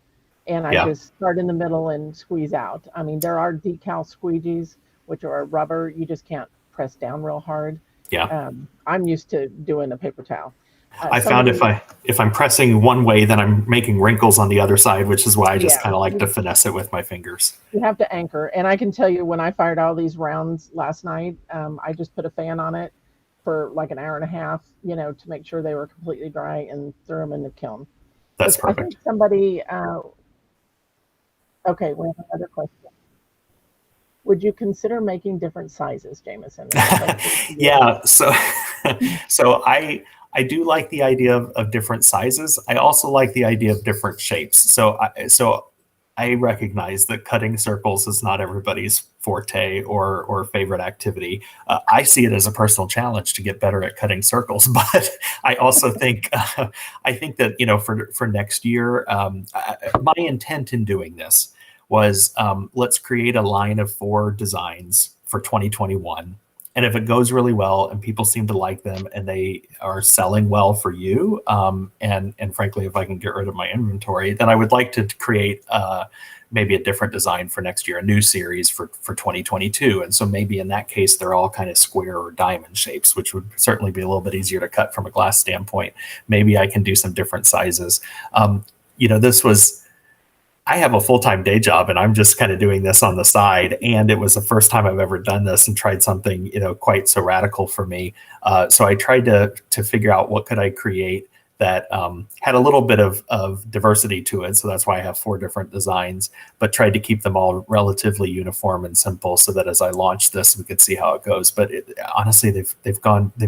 and I Yeah. just start in the middle and squeeze out. I mean, there are decal squeegees, which are rubber. You just can't press down real hard. Yeah. I'm used to doing a paper towel. I found Somebody, if I'm pressing one way, then I'm making wrinkles on the other side, which is why I just yeah, kind of like to finesse it with my fingers. you have to anchor. And I can tell you when I fired all these rounds last night, I just put a fan on it for like an hour and a half, to make sure they were completely dry and threw them in the kiln. That's Look, I perfect. think somebody, okay, we have another question. Would you consider making different sizes, Jameson? Is that okay for you? Yeah. So, so I do like the idea of different sizes. I also like the idea of different shapes. So I recognize that cutting circles is not everybody's forte or favorite activity. I see it as a personal challenge to get better at cutting circles, but I also think I think that for next year, my intent in doing this was let's create a line of 4 designs for 2021. And if it goes really well and people seem to like them and they are selling well for you, and frankly, if I can get rid of my inventory, then I would like to create maybe a different design for next year, a new series for 2022. And so maybe in that case, they're all kind of square or diamond shapes, which would certainly be a little bit easier to cut from a glass standpoint. Maybe I can do some different sizes. This was I have a full-time day job and I'm just kind of doing this on the side. And it was the first time I've ever done this and tried something, quite so radical for me. So I tried to figure out what could I create that had a little bit of diversity to it. So that's why I have 4 different designs, but tried to keep them all relatively uniform and simple so that as I launch this, we could see how it goes. But honestly, they've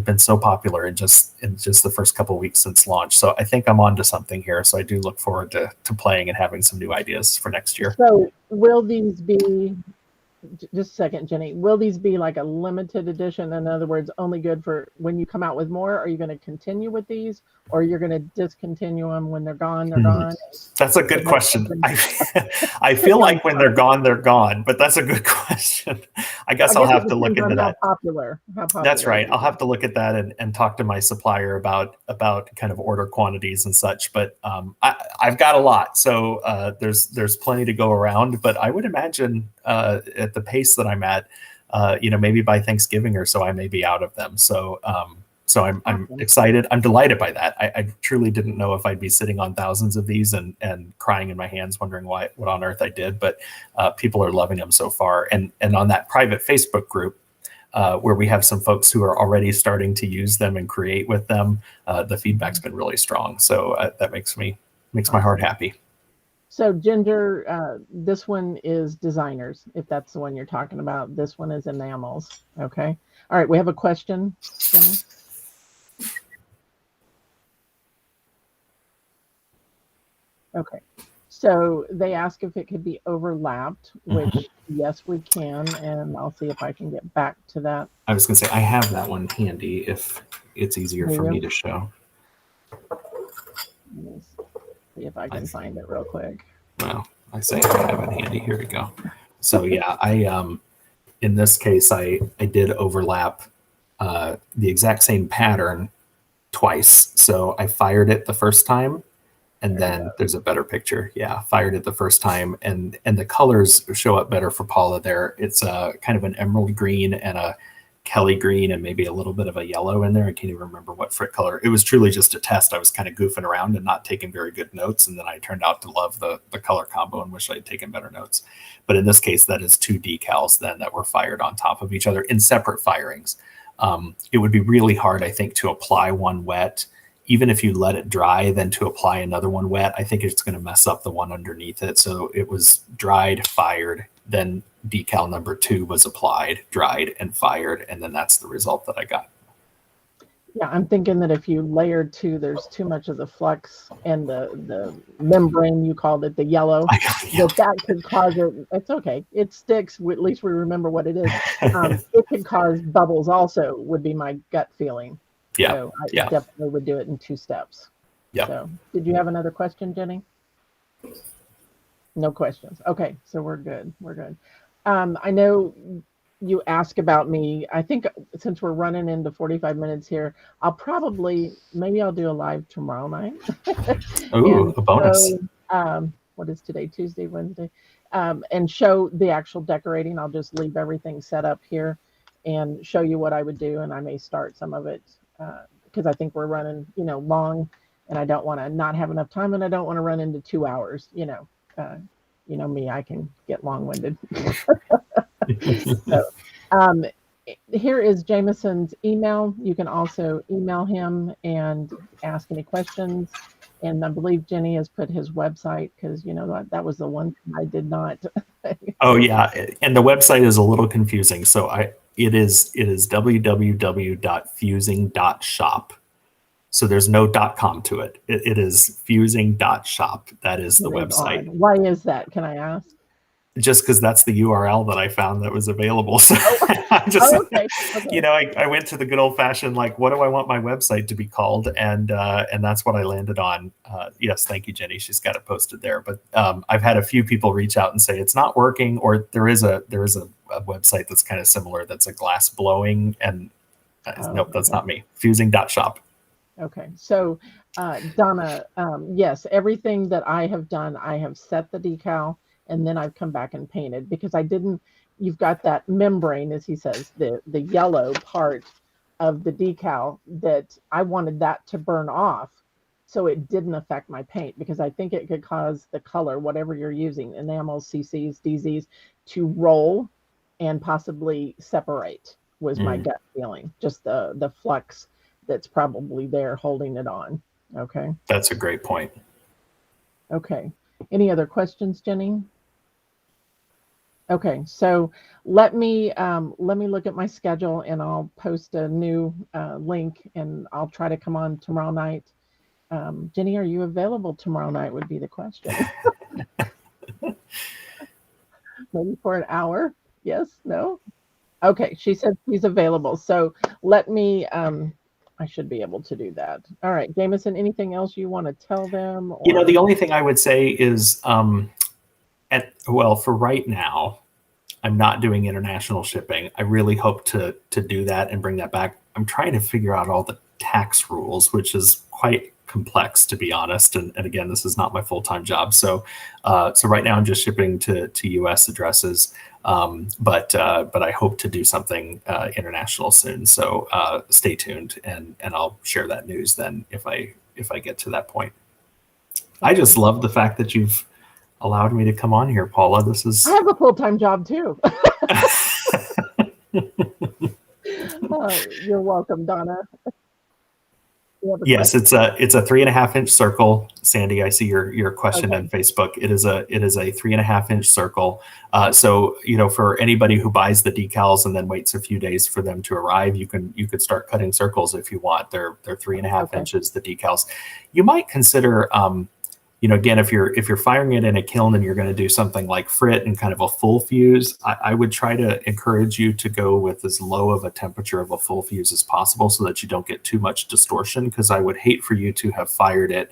been so popular in just the first couple of weeks since launch. So I think I'm onto something here. So I do look forward to playing and having some new ideas for next year. So, will these be, just a second, Jenny, will these be like a limited edition? In other words, only good for when you come out with more? Are you going to continue with these or you're going to discontinue them when they're gone? They're Hmm. gone. That's a Is good that question. something? I Because feel like when they're gone, but that's a good question. I I guess I'll guess it have to look depends into on how that. popular, That's right. these I'll are. have to look at that and talk to my supplier about kind of order quantities and such. But I've got a lot, so there's plenty to go around. But I would imagine at the pace that I'm at, maybe by Thanksgiving or so, I may be out of them. So I'm Awesome. excited. I'm delighted by that. I truly didn't know if I'd be sitting on thousands of these and crying in my hands, wondering what on earth I did. But people are loving them so far. And on that private Facebook group, where we have some folks who are already starting to use them and create with them, the feedback's been really strong. So that makes my heart Awesome. happy. So, Ginger, this one is designers, if that's the one you're talking about. This one is enamels. Okay. All right. We have a question, Jenny. Okay. So they ask if it could be overlapped, which yes, we can. And I'll see if I can get back to that. I was going to say, I have that one handy if it's easier Do for me you? to show. Let me see if I I, can find it real quick. well, I say I have it handy. Here we go. So yeah, in this case, I did overlap the exact same pattern twice. So I fired it the first time, and There we then go. there's a better picture. Yeah, fired it the first time, and the colors show up better for Paula there. It's a kind of an emerald green and a Kelly green and maybe a little bit of a yellow in there. I can't even remember what Frit color. It was truly just a test. I was kind of goofing around and not taking very good notes. And then I turned out to love the color combo and wish I had taken better notes. But in this case, that is 2 decals then that were fired on top of each other in separate firings. It would be really hard, I think, to apply one wet, even if you let it dry, then to apply another one wet. I think it's going to mess up the one underneath it. So it was dried, fired, then decal number 2 was applied, dried, and fired, and then that's the result that I got. Yeah, I'm thinking that if you layered 2, there's too much of the flux and the membrane, you called it, the yellow, that could cause it. It's okay. It sticks. At least we remember what it is. It could cause bubbles also, would be my gut feeling. Yeah. So I definitely would do it in 2 steps. Yeah. So did you have another question, Jenny? No questions. Okay, so we're good. We're good. I know you ask about me. I think since we're running into 45 minutes here, maybe I'll do a live tomorrow night. Ooh, a bonus. So, what is today? Tuesday, Wednesday? And show the actual decorating. I'll just leave everything set up here and show you what I would do. And I may start some of it because I think we're running, long, and I don't want to not have enough time, and I don't want to run into 2 hours, me, I can get long-winded. So, here is Jamison's email. You can also email him and ask any questions. And I believe Jenny has put his website because that was the one thing I did not. Oh yeah, and the website is a little confusing. So it is www.fusing.shop. So there's no .com to it. It is fusing.shop. That is the website. Odd. Why is that? Can I ask? Just because that's the URL that I found that was available. So okay. I went to the good old fashioned, like, what do I want my website to be called? And that's what I landed on. Yes. Thank you, Jenny. She's got it posted there. But I've had a few people reach out and say it's not working, or there is a website that's kind of similar. That's a glass blowing, and nope, that's not me. Fusing.shop. Okay. So, Donna, yes, everything that I have done, I have set the decal, and then I've come back and painted because you've got that membrane, as he says, the yellow part of the decal that I wanted that to burn off so it didn't affect my paint, because I think it could cause the color, whatever you're using, enamels, CCs, DZs, to roll and possibly separate was my gut feeling, just the flux that's probably there holding it on. Okay. That's a great point. Okay. Any other questions, Jenny? Okay, so let me look at my schedule, and I'll post a new link, and I'll try to come on tomorrow night. Jenny, are you available tomorrow night would be the question. Maybe for an hour? Yes? No? Okay, she said she's available. So let me, I should be able to do that. All right, Jamison, anything else you want to tell them? Or? The only thing I would say is, for right now, I'm not doing international shipping. I really hope to do that and bring that back. I'm trying to figure out all the tax rules, which is quite complex, to be honest. And again, this is not my full-time job. So right now I'm just shipping to US addresses. But I hope to do something international soon. So stay tuned, and I'll share that news then if I get to that point. I just love the fact that you've allowed me to come on here, Paula. I have a full-time job too. You're welcome, Donna. Yes, it's a 3.5-inch circle. Sandy, I see your question on Facebook. It is a 3.5-inch circle. So for anybody who buys the decals and then waits a few days for them to arrive, you could start cutting circles if you want. They're 3.5 inches, the decals. You might consider again, if you're firing it in a kiln and you're going to do something like Frit and kind of a full fuse, I would try to encourage you to go with as low of a temperature of a full fuse as possible so that you don't get too much distortion, because I would hate for you to have fired it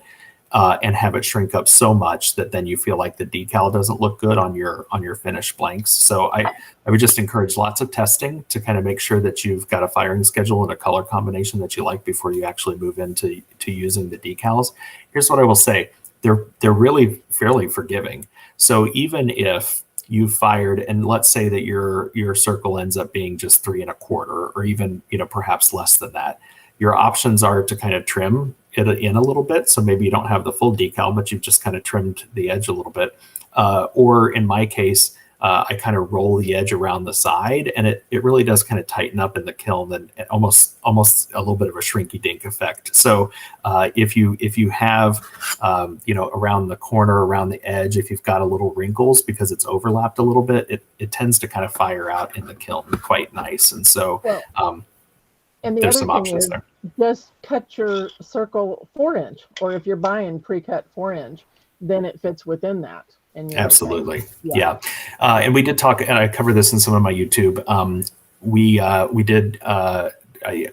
and have it shrink up so much that then you feel like the decal doesn't look good on your finished blanks. So I would just encourage lots of testing to kind of make sure that you've got a firing schedule and a color combination that you like before you actually move into using the decals. Here's what I will say. They're really fairly forgiving. So even if you've fired, and let's say that your circle ends up being just 3 1/4, or even perhaps less than that. Your options are to kind of trim it in a little bit, so maybe you don't have the full decal, but you've just kind of trimmed the edge a little bit. Or in my case, I kind of roll the edge around the side, and it really does kind of tighten up in the kiln, and almost a little bit of a shrinky dink effect. So if you have around the corner, around the edge, if you've got a little wrinkles because it's overlapped a little bit, it tends to kind of fire out in the kiln quite nice. And so and the there's other some thing options is, there. just cut your circle 4-inch, or if you're buying pre-cut 4-inch, then it fits within that. And Absolutely. okay. Yeah. And we did talk, and I covered this in some of my YouTube. We did,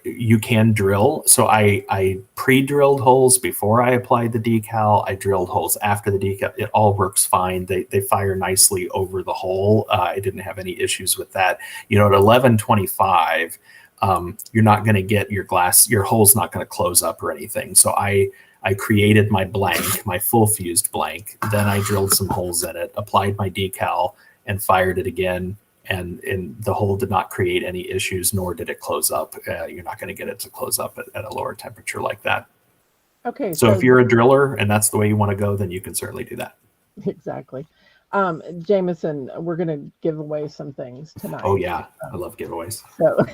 you can drill. So I pre-drilled holes before I applied the decal. I drilled holes after the decal. It all works fine. They fire nicely over the hole. I didn't have any issues with that. At 1125, you're not going to get your hole's not going to close up or anything. So I created my blank, my full fused blank. Then I drilled some holes in it, applied my decal, and fired it again. And the hole did not create any issues, nor did it close up. You're not going to get it to close up at a lower temperature like that. Okay. So if you're a driller and that's the way you want to go, then you can certainly do that. Exactly. Jamison, we're going to give away some things tonight. Oh, yeah. I love giveaways. So,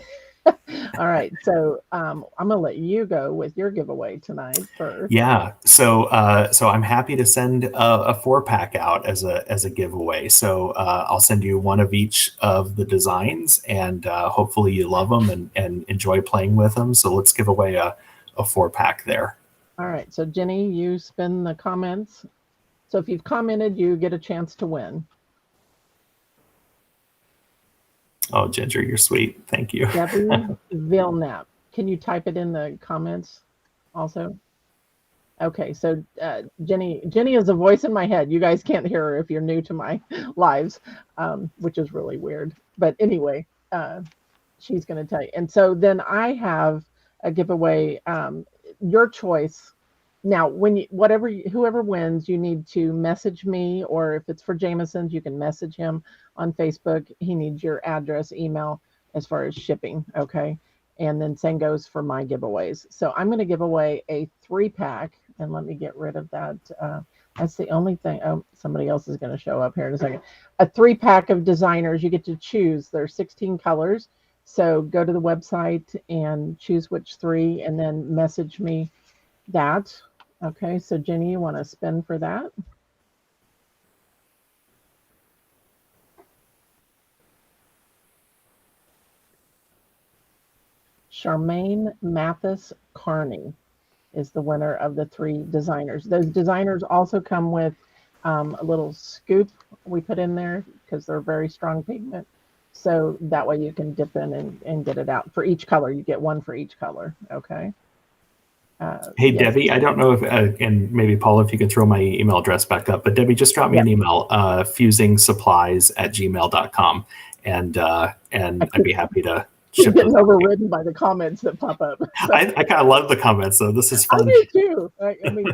all right. So I'm going to let you go with your giveaway tonight first. Yeah. So I'm happy to send a 4-pack out as a giveaway. So I'll send you one of each of the designs, and hopefully you love them and enjoy playing with them. So let's give away a 4-pack there. All right. So Jenny, you spin the comments. So if you've commented, you get a chance to win. Oh, Ginger, you're sweet. Thank you. Debbie Vilnap. Can you type it in the comments also? Okay, so Jenny is a voice in my head. You guys can't hear her if you're new to my lives, which is really weird. But anyway, she's going to tell you. And so then I have a giveaway, your choice. Now, whoever wins, you need to message me, or if it's for Jamison's, you can message him on Facebook. He needs your address, email, as far as shipping, okay? And then same goes for my giveaways. So I'm going to give away a 3-pack, and let me get rid of that. That's the only thing. Oh, somebody else is going to show up here in a second. A 3-pack of designers. You get to choose. There's 16 colors. So go to the website and choose which 3, and then message me that. Okay, so Jenny, you want to spin for that? Charmaine Mathis Carney is the winner of the 3 designers. Those designers also come with a little scoop we put in there because they're very strong pigment. So that way you can dip in and get it out. For each color, you get 1 for each color, okay? Hey, yes. Debbie, I don't know if, and maybe Paul, if you could throw my email address back up, but Debbie, just drop me an email, fusingsupplies@gmail.com, and I'd be happy to ship getting overridden by the comments that pop up. So. I kind of love the comments, so this is fun. I do too. I mean,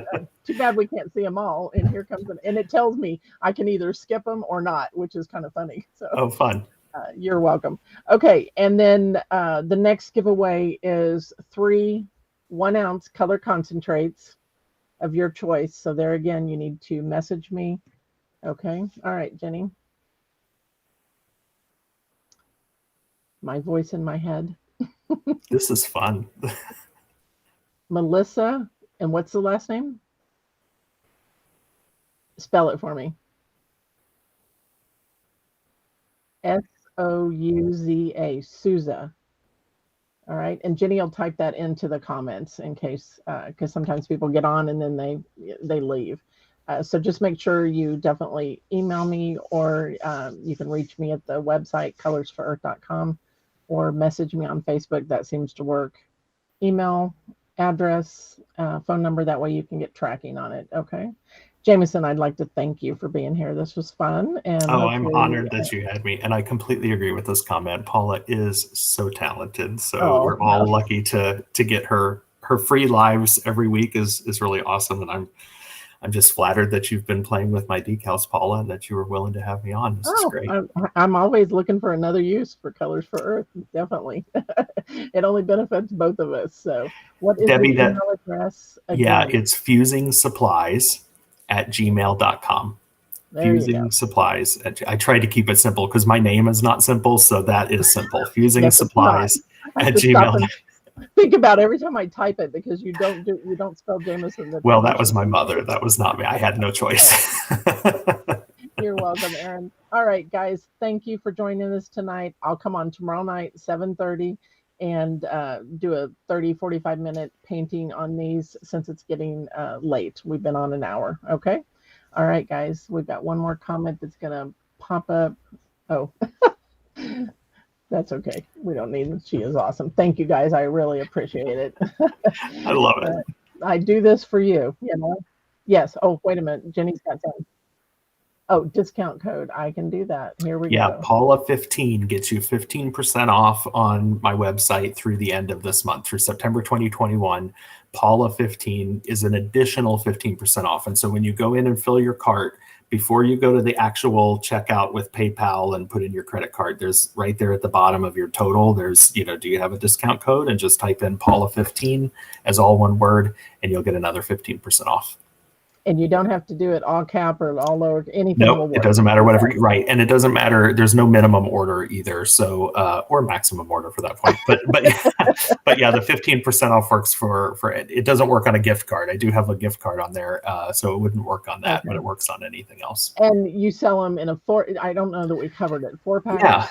too bad we can't see them all. And here comes and it tells me I can either skip them or not, which is kind of funny. So, oh, fun. You're welcome. Okay, and then the next giveaway is 3 1-ounce color concentrates of your choice. So there again, you need to message me. Okay. All right, Jenny. My voice in my head. This is fun. Melissa, and what's the last name? Spell it for me. Souza. Souza. All right, and Jenny will type that into the comments in case, because sometimes people get on and then they leave. So just make sure you definitely email me, or you can reach me at the website colorsforearth.com, or message me on Facebook. That seems to work. Email, address, phone number. That way you can get tracking on it. Okay. Jamison, I'd like to thank you for being here. This was fun. And I'm honored that you had me. And I completely agree with this comment. Paula is so talented. So we're all lucky to get her free lives every week is really awesome. And I'm just flattered that you've been playing with my decals, Paula, and that you were willing to have me on. This is Oh, great. I'm always looking for another use for Colors for Earth. Definitely. It only benefits both of us. So, what is the Debbie, that, email address yeah, again? it's fusingsupplies@gmail.com. There you go. Fusing Supplies. I tried to keep it simple because my name is not simple, so that is simple. Fusing Yes, it's not. Supplies I have at to stop Gmail. and think about every time I type it because you don't spell Jameson the Well, that was traditional my way. mother. That was not me. I had no choice. Oh, you're welcome, Aaron. All right, guys, thank you for joining us tonight. I'll come on tomorrow night, 7:30, and do a 30-45 minute painting on these since it's getting late. We've been on an hour. Okay. All right, guys, we've got one more comment that's going to pop up. Oh, that's okay. We don't need it. She is awesome. Thank you, guys. I really appreciate it. I love it. I do this for you, you know. Yes. Oh, wait a minute. Jenny's got something. Oh, discount code. I can do that. Here we Yeah, go. Paula 15 gets you 15% off on my website through the end of this month, through September 2021. Paula 15 is an additional 15% off. And so when you go in and fill your cart, before you go to the actual checkout with PayPal and put in your credit card, there's right there at the bottom of your total, there's, do you have a discount code? And just type in Paula 15 as all one word, and you'll get another 15% off. And you don't have to do it all cap or all lower. Anything will Nope, it work. doesn't matter whatever. Right, and it doesn't matter. There's no minimum order either, so or maximum order for that point. But yeah, but yeah, the 15% off works for it. It doesn't work on a gift card. I do have a gift card on there, so it wouldn't work on that, but it works on anything else. And you sell them in a four. I don't know that we covered it. 4-pack. Yeah.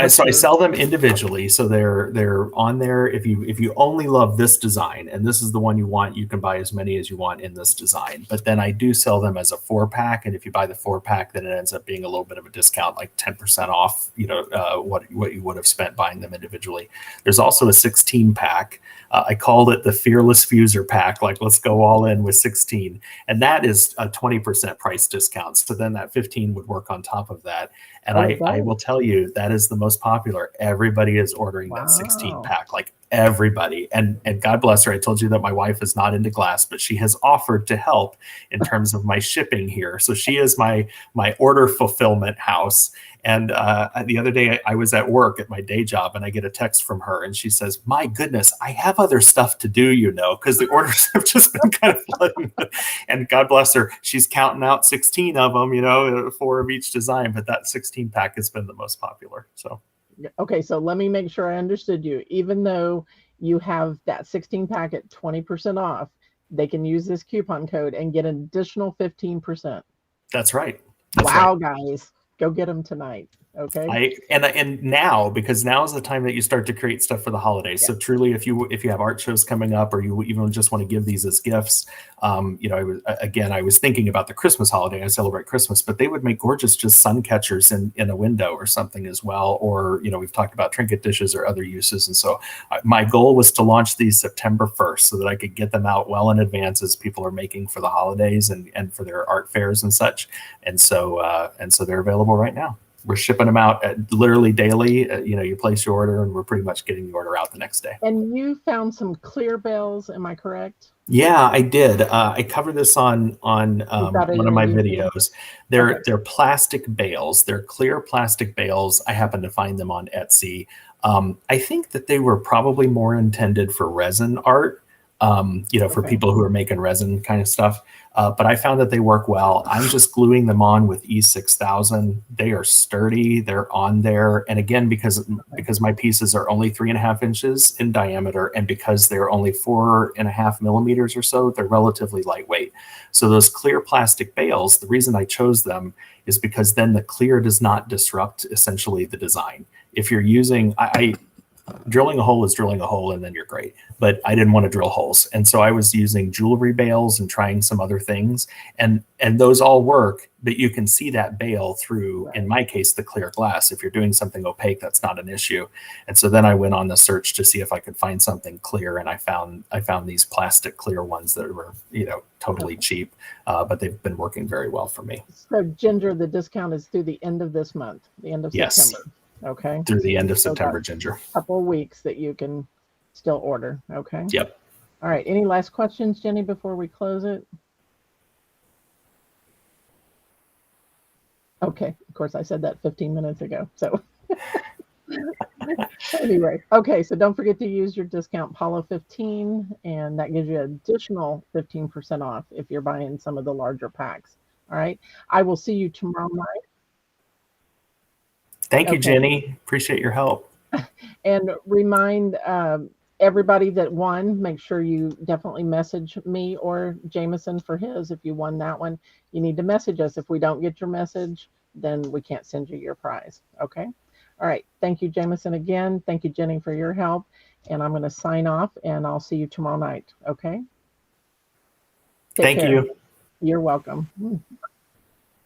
So I sell them individually, so they're on there. If you only love this design and this is the one you want, you can buy as many as you want in this design. But then I do sell them as a 4-pack, and if you buy the 4-pack, then it ends up being a little bit of a discount, like 10% off. What you would have spent buying them individually. There's also a 16-pack. I called it the Fearless Fuser Pack. Like, let's go all in with 16, and that is a 20% price discount. So then that 15 would work on top of that. And I will tell you, that is the most popular. Everybody is ordering that 16-pack, like everybody. And God bless her. I told you that my wife is not into glass, but she has offered to help in terms of my shipping here. So she is my order fulfillment house. And the other day I was at work at my day job, and I get a text from her, and she says, "My goodness, I have other stuff to do, because the orders have just been kind of flooding." And God bless her, she's counting out 16 of them, 4 of each design, but that 16-pack has been the most popular. So okay, so let me make sure I understood you. Even though you have that 16-pack at 20% off, they can use this coupon code and get an additional 15%. That's right. Wow, guys, go get them tonight. Okay. And now, because now is the time that you start to create stuff for the holidays. So truly, if you have art shows coming up, or you even just want to give these as gifts, I was thinking about the Christmas holiday. I celebrate Christmas, but they would make gorgeous just sun catchers in a window or something as well. Or we've talked about trinket dishes or other uses. And so my goal was to launch these September 1st so that I could get them out well in advance as people are making for the holidays and for their art fairs and such. And so they're available right now. We're shipping them out literally daily. You place your order, and we're pretty much getting the order out the next day. And you found some clear bales, am I correct? Yeah, I did. I covered this on one of my videos. They're plastic bales. They're clear plastic bales. I happen to find them on Etsy. I think that they were probably more intended for resin art. For people who are making resin kind of stuff. But I found that they work well. I'm just gluing them on with E6000. They are sturdy. They're on there. And again, because my pieces are only 3.5 inches in diameter, and because they're only 4.5 millimeters or so, they're relatively lightweight. So those clear plastic bales, the reason I chose them is because then the clear does not disrupt essentially the design. If you're using, drilling a hole is drilling a hole, and then you're great. But I didn't want to drill holes. And so I was using jewelry bales and trying some other things. And those all work, but you can see that bale through, in my case, the clear glass. If you're doing something opaque, that's not an issue. And so then I went on the search to see if I could find something clear. And I found these plastic clear ones that were, totally cheap, but they've been working very well for me. So Ginger, the discount is through the end of this month, the end of September. Okay. Through the end of September, Ginger. A couple of weeks that you can still order. Okay. Yep. All right. Any last questions, Jenny, before we close it? Okay, of course, I said that 15 minutes ago. So anyway, okay, so don't forget to use your discount Paulo15, and that gives you additional 15% off if you're buying some of the larger packs. All right. I will see you tomorrow night. Thank you, Okay. Jenny. Appreciate your help. And remind everybody that won, make sure you definitely message me or Jamison for his. If you won that one, you need to message us. If we don't get your message, then we can't send you your prize. Okay. All right. Thank you, Jamison, again. Thank you, Jenny, for your help. And I'm going to sign off, and I'll see you tomorrow night. Okay. Take Thank care. you. You're welcome.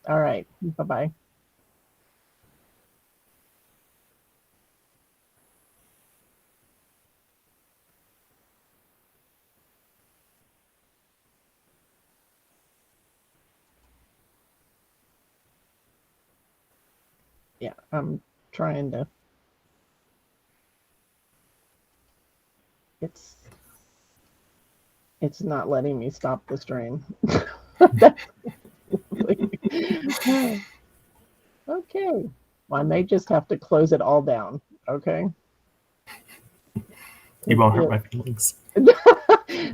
All right. Bye bye. Yeah, I'm trying to. It's it's not letting me stop the stream. Okay. Well, I may just have to close it all down. Okay. You It, won't hurt it, my feelings.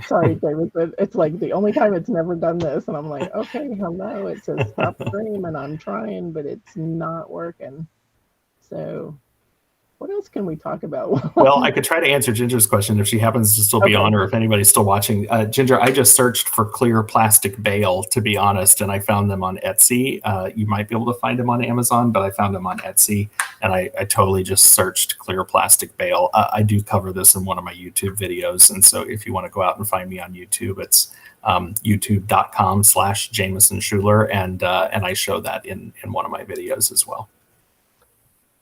sorry, David, but it's like the only time it's never done this. And I'm like, okay, hello. It says stop stream, and I'm trying, but it's not working. So, what else can we talk about? Well, I could try to answer Ginger's question if she happens to still be Okay. on, or if anybody's still watching. Ginger, I just searched for clear plastic bail, to be honest, and I found them on Etsy. You might be able to find them on Amazon, but I found them on Etsy, and I totally just searched clear plastic bail. I do cover this in one of my YouTube videos, and so if you want to go out and find me on YouTube, it's youtube.com/Jamison Schuler, and I show that in one of my videos as well.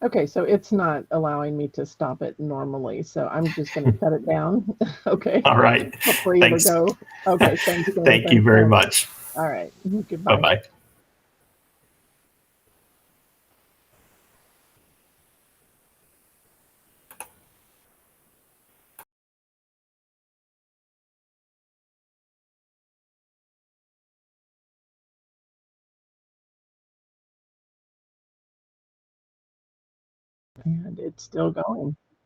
Okay, so it's not allowing me to stop it normally. So I'm just going to shut it down. Okay. All right. Before you ever Thanks. go. Okay. Thanks, Thank you Jonathan. very All right. much. All right. Bye Goodbye. bye. And it's still going.